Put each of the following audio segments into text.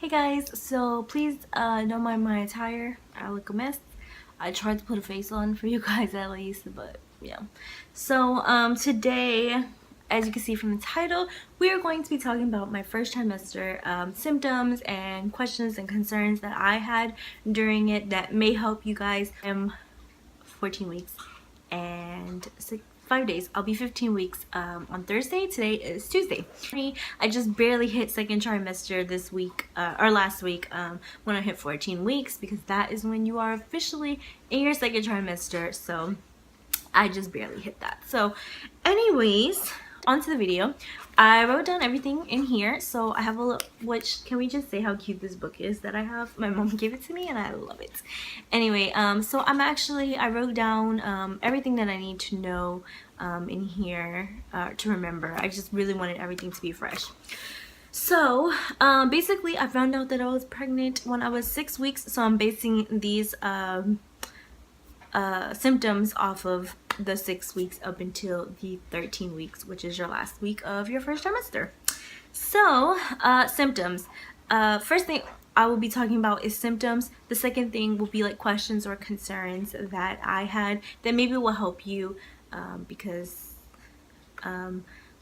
Hey guys, so please don't mind my attire. I look a mess. I tried to put a face on for you guys at least, but yeah. So today, as you can see from the title, we are going to be talking about my first trimester symptoms and questions and concerns that I had during it that may help you guys. I'm 14 weeks and 5 days. I'll be 15 weeks on Thursday. Today is Tuesday. I just barely hit second trimester this week or last week when I hit 14 weeks, because that is when you are officially in your second trimester. So I just barely hit that. So anyways, onto the video. I wrote down everything in here. So I have a look, which, can we just say how cute this book is that I have? My mom gave it to me and I love it. Anyway, so I wrote down everything that I need to know in here to remember. I just really wanted everything to be fresh. So basically I found out that I was pregnant when I was 6 weeks. So I'm basing these symptoms off of the 6 weeks up until the 13 weeks, which is your last week of your first trimester. So symptoms, first thing I will be talking about is symptoms. The second thing will be like questions or concerns that I had that maybe will help you, because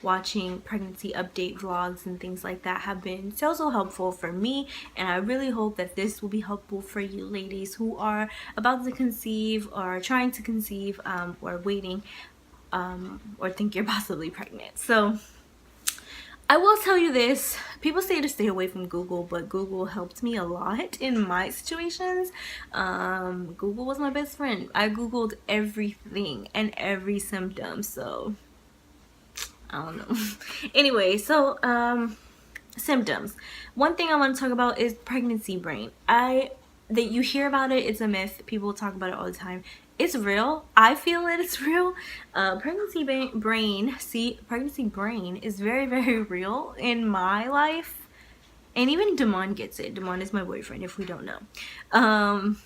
watching pregnancy update vlogs and things like that have been so helpful for me, and I really hope that this will be helpful for you ladies who are about to conceive or trying to conceive, or waiting, or think you're possibly pregnant. So I will tell you this, people say to stay away from Google, but Google helped me a lot in my situations. Google was my best friend. I Googled everything and every symptom, so I don't know. Anyway, so symptoms. One thing I want to talk about is pregnancy brain. That you hear about it, it's a myth. People talk about it all the time. It's real. I feel it. It's real. Pregnancy brain is very real in my life, and even Damon gets it. Damon is my boyfriend, if we don't know,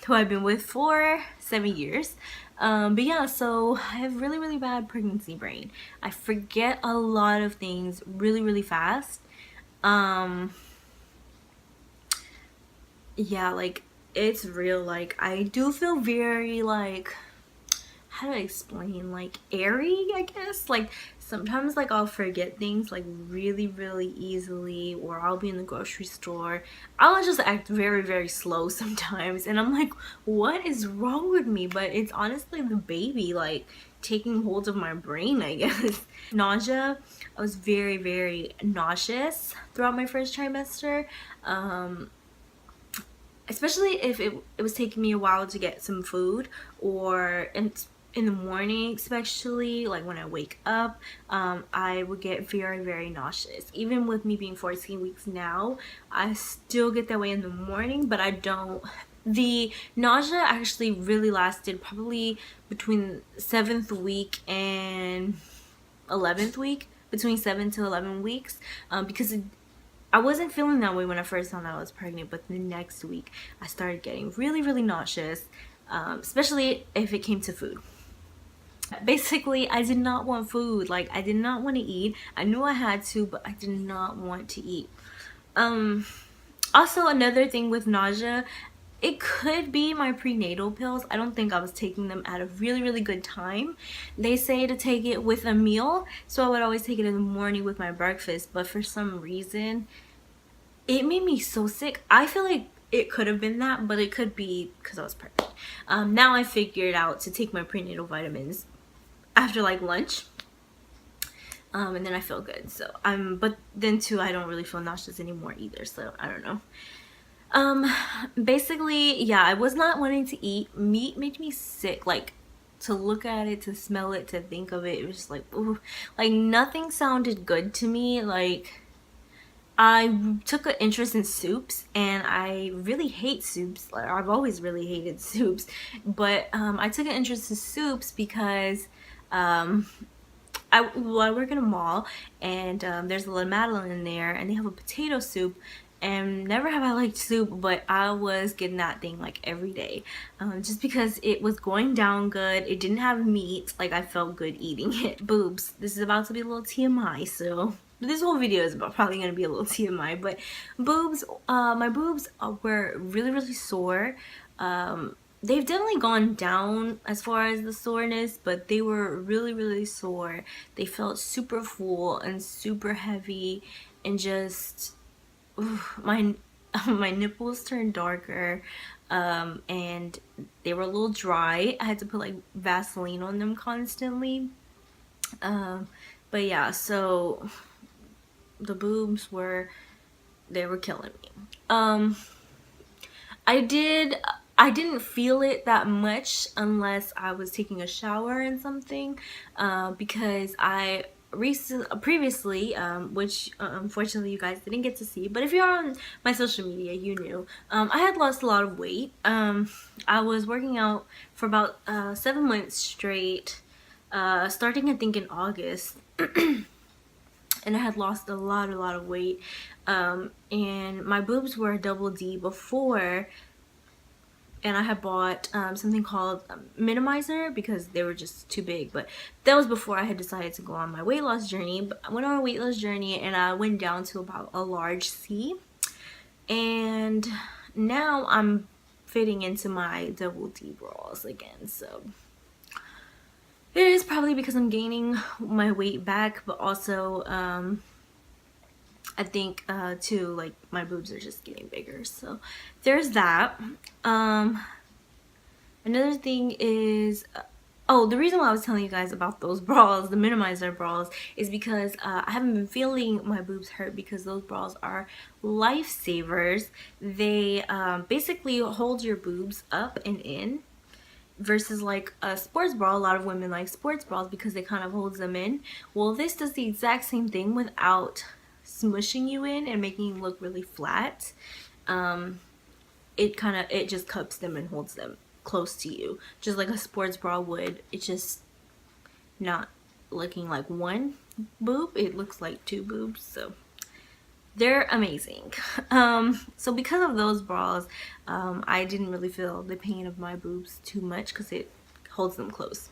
who I've been with for 7 years. But yeah, so I have really bad pregnancy brain. I forget a lot of things really fast. Yeah, like, it's real. Like, I do feel very, like, how do I explain, like, airy, I guess. Like, sometimes, like, I'll forget things, like, really easily, or I'll be in the grocery store. I'll just act very slow sometimes, and I'm like, what is wrong with me? But it's honestly the baby, like, taking hold of my brain, I guess. Nausea. I was very nauseous throughout my first trimester. Especially if it was taking me a while to get some food, or in the morning, especially like when I wake up, I would get very nauseous. Even with me being 14 weeks now, I still get that way in the morning, but I don't. The nausea actually really lasted probably between 7th week and 11th week, between 7 to 11 weeks, because I wasn't feeling that way when I first found out I was pregnant, but the next week I started getting really nauseous, especially if it came to food. Basically, I did not want food. Like, I did not want to eat. I knew I had to, but I did not want to eat. Also, another thing with nausea, it could be my prenatal pills. I don't think I was taking them at a really good time. They say to take it with a meal, so I would always take it in the morning with my breakfast, but for some reason it made me so sick. I feel like it could have been that, but it could be because I was pregnant. Now I figured out to take my prenatal vitamins after like lunch, and then I feel good. So but then too, I don't really feel nauseous anymore either, so I don't know. Basically, yeah, I was not wanting to eat. Meat made me sick. Like, to look at it, to smell it, to think of it, it was just like, ooh, like nothing sounded good to me. Like, I took an interest in soups, and I really hate soups. Like, I've always really hated soups, but I took an interest in soups because I work in a mall, and there's a La Madeleine in there, and they have a potato soup. And never have I liked soup, but I was getting that thing like every day, just because it was going down good. It didn't have meat. Like, I felt good eating it. Boobs. This is about to be a little TMI, so this whole video is probably gonna be a little TMI, but boobs, my boobs were really sore. They've definitely gone down as far as the soreness, but they were really sore. They felt super full and super heavy, and just my my nipples turned darker, and they were a little dry. I had to put like Vaseline on them constantly. But yeah, so the boobs were, they were killing me. I didn't feel it that much unless I was taking a shower and something, because I previously, which unfortunately you guys didn't get to see, but if you're on my social media, you knew, I had lost a lot of weight. I was working out for about 7 months straight, starting I think in August. And I had lost a lot of weight, and my boobs were a double D before, and I had bought something called Minimizer because they were just too big. But that was before I had decided to go on my weight loss journey. But I went on a weight loss journey, and I went down to about a large C, and now I'm fitting into my double D bras again. So it is probably because I'm gaining my weight back, but also I think too, like, my boobs are just getting bigger. So there's that. Another thing is, oh, the reason why I was telling you guys about those bras, the Minimizer bras, is because I haven't been feeling my boobs hurt, because those bras are lifesavers. They basically hold your boobs up and in, versus like a sports bra. A lot of women like sports bras because it kind of holds them in. Well, this does the exact same thing without smushing you in and making you look really flat. It just cups them and holds them close to you, just like a sports bra would. It's just not looking like one boob, it looks like two boobs. So they're amazing. So because of those bras, I didn't really feel the pain of my boobs too much because it holds them close.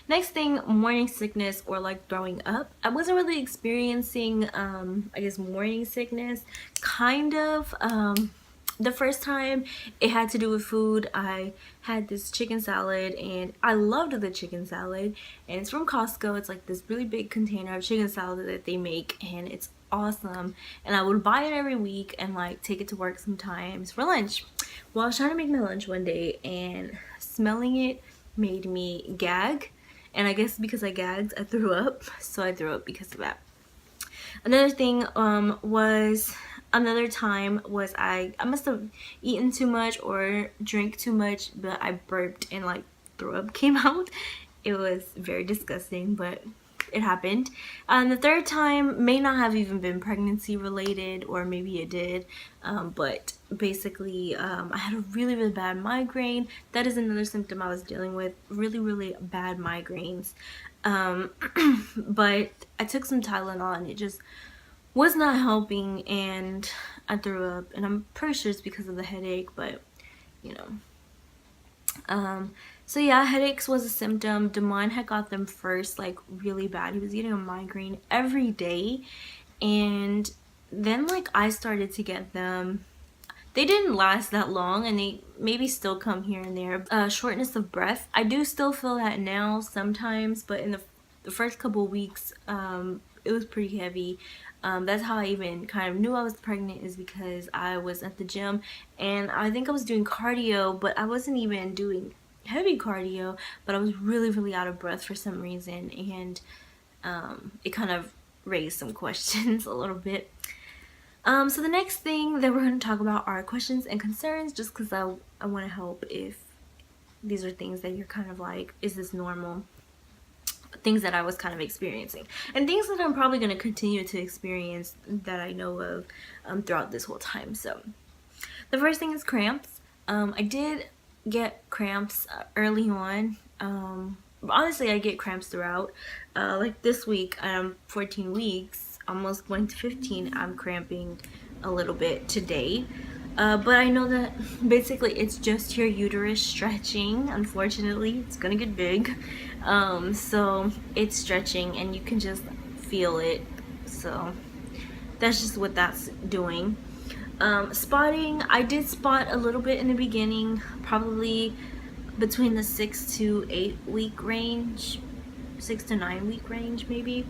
Next thing, morning sickness or like throwing up. I wasn't really experiencing I guess morning sickness, kind of. The first time it had to do with food. I had this chicken salad, and I loved the chicken salad, and it's from Costco. It's like this really big container of chicken salad that they make, and it's awesome. And I would buy it every week and like take it to work sometimes for lunch. Well, I was trying to make my lunch one day, and smelling it made me gag, and I guess because I gagged, I threw up. So I threw up because of that. Another thing another time was I must have eaten too much or drank too much, but I burped and like throw up came out. It was very disgusting, but it happened. The third time may not have even been pregnancy related, or maybe it did, but basically I had a really bad migraine. That is another symptom I was dealing with, really bad migraines. But I took some Tylenol and it just was not helping, and I threw up, and I'm pretty sure it's because of the headache, but you know. So yeah, headaches was a symptom. Damon had got them first, like really bad. He was getting a migraine every day, and then like I started to get them. They didn't last that long, and they maybe still come here and there. Shortness of breath. I do still feel that now sometimes, but in the first couple weeks, it was pretty heavy. That's how I even kind of knew I was pregnant, is because I was at the gym, and I think I was doing cardio, but I wasn't even doing heavy cardio, but I was really out of breath for some reason, and it kind of raised some questions a little bit. So the next thing that we're going to talk about are questions and concerns, just because I want to help if these are things that you're kind of like, is this normal? Things that I was kind of experiencing, and things that I'm probably going to continue to experience that I know of throughout this whole time. So the first thing is cramps. I did get cramps early on. Honestly, I get cramps throughout. Like this week, 14 weeks, almost going to 15, I'm cramping a little bit today. But I know that basically it's just your uterus stretching. Unfortunately, it's gonna get big. So it's stretching, and you can just feel it. So that's just what that's doing. Spotting, I did spot a little bit in the beginning, probably between the 6 to 8 week range, 6 to 9 week range maybe.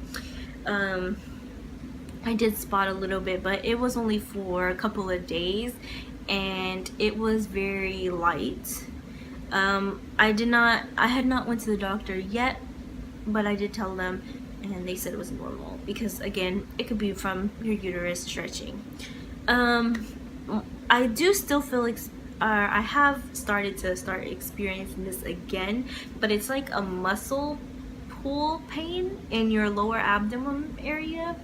I did spot a little bit, but it was only for a couple of days and it was very light. I had not went to the doctor yet, but I did tell them and they said it was normal because again, it could be from your uterus stretching. I do still feel like I have started experiencing this again, but it's like a muscle pull pain in your lower abdomen area.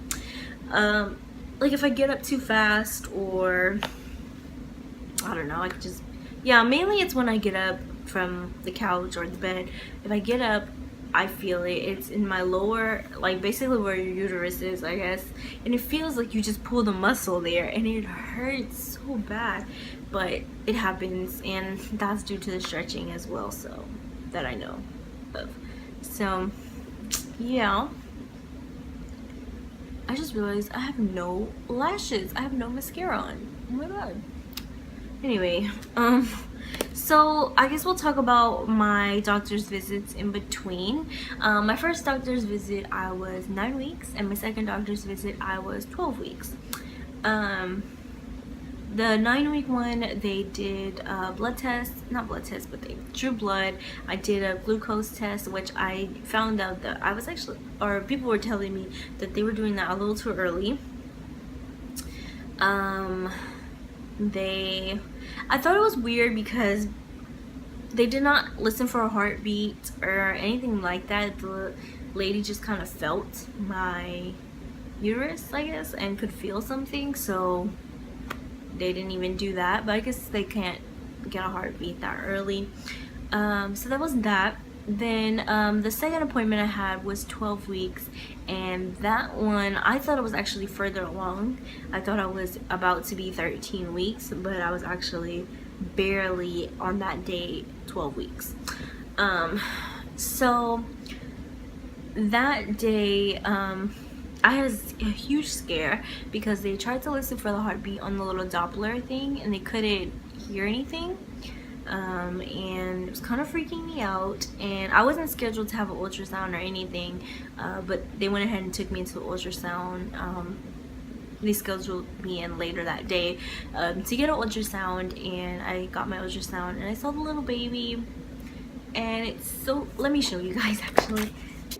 Like if I get up too fast, or I don't know, I could just, yeah, mainly it's when I get up from the couch or the bed. If I get up, I feel it. It's in my lower, like basically where your uterus is, I guess, and it feels like you just pull the muscle there and it hurts so bad, but it happens, and that's due to the stretching as well, so that I know of. So yeah, I just realized I have no lashes. I have no mascara on. Oh my god. Anyway, so I guess we'll talk about my doctor's visits in between. My first doctor's visit I was 9 weeks, and my second doctor's visit I was 12 weeks. The 9-week one, they did blood tests, not blood tests, but they drew blood. I did a glucose test, which I found out that I was actually, or people were telling me that they were doing that a little too early. I thought it was weird because they did not listen for a heartbeat or anything like that. The lady just kind of felt my uterus, I guess, and could feel something, so they didn't even do that. But I guess they can't get a heartbeat that early. So that was that. Then the second appointment I had was 12 weeks, and that one I thought it was actually further along. I thought I was about to be 13 weeks, but I was actually barely on that day 12 weeks. So that day I had a huge scare because they tried to listen for the heartbeat on the little Doppler thing and they couldn't hear anything. And it was kind of freaking me out, and I wasn't scheduled to have an ultrasound or anything, but they went ahead and took me into the ultrasound. They scheduled me in later that day to get an ultrasound, and I got my ultrasound and I saw the little baby, and it's so, let me show you guys actually.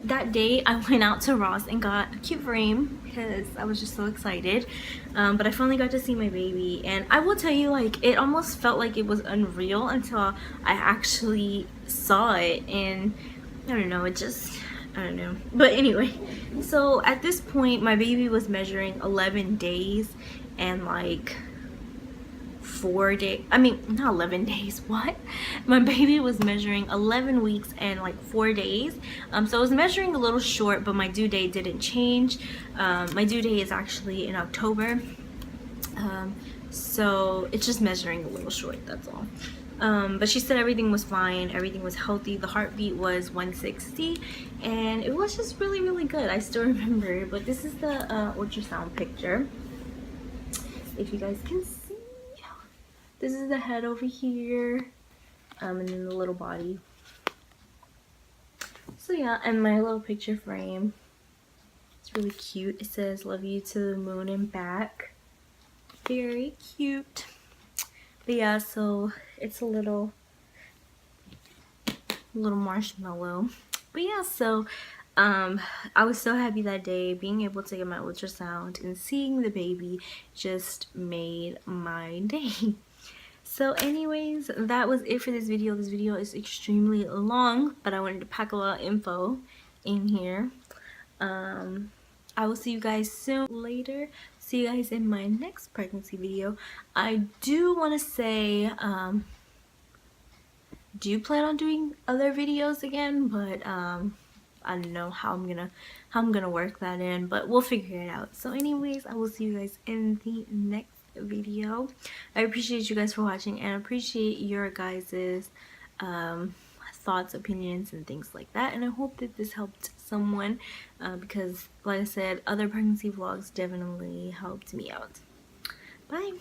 That day I went out to Ross and got a cute frame because I was just so excited, but I finally got to see my baby, and I will tell you, like, it almost felt like it was unreal until I actually saw it, and I don't know, it just, I don't know. But anyway, so at this point my baby was measuring 11 days and like 4 days, I mean not 11 days, what? My baby was measuring 11 weeks and like 4 days. So it was measuring a little short, but my due date didn't change. My due date is actually in October, so it's just measuring a little short, that's all. But she said everything was fine, everything was healthy. The heartbeat was 160 and it was just really, really good. I still remember, but this is the ultrasound picture, if you guys can see. This is the head over here, and then the little body. So yeah, and my little picture frame. It's really cute. It says "Love you to the moon and back." Very cute. But yeah, so it's a little marshmallow. But yeah, so I was so happy that day. Being able to get my ultrasound and seeing the baby just made my day. So anyways, that was it for this video. This video is extremely long, but I wanted to pack a lot of info in here. I will see you guys soon later. See you guys in my next pregnancy video. I do want to say, do plan on doing other videos again, but I don't know how I'm gonna work that in, but we'll figure it out. So anyways, I will see you guys in the next video. I appreciate you guys for watching and appreciate your guys's thoughts, opinions, and things like that. And I hope that this helped someone because, like I said, other pregnancy vlogs definitely helped me out. Bye.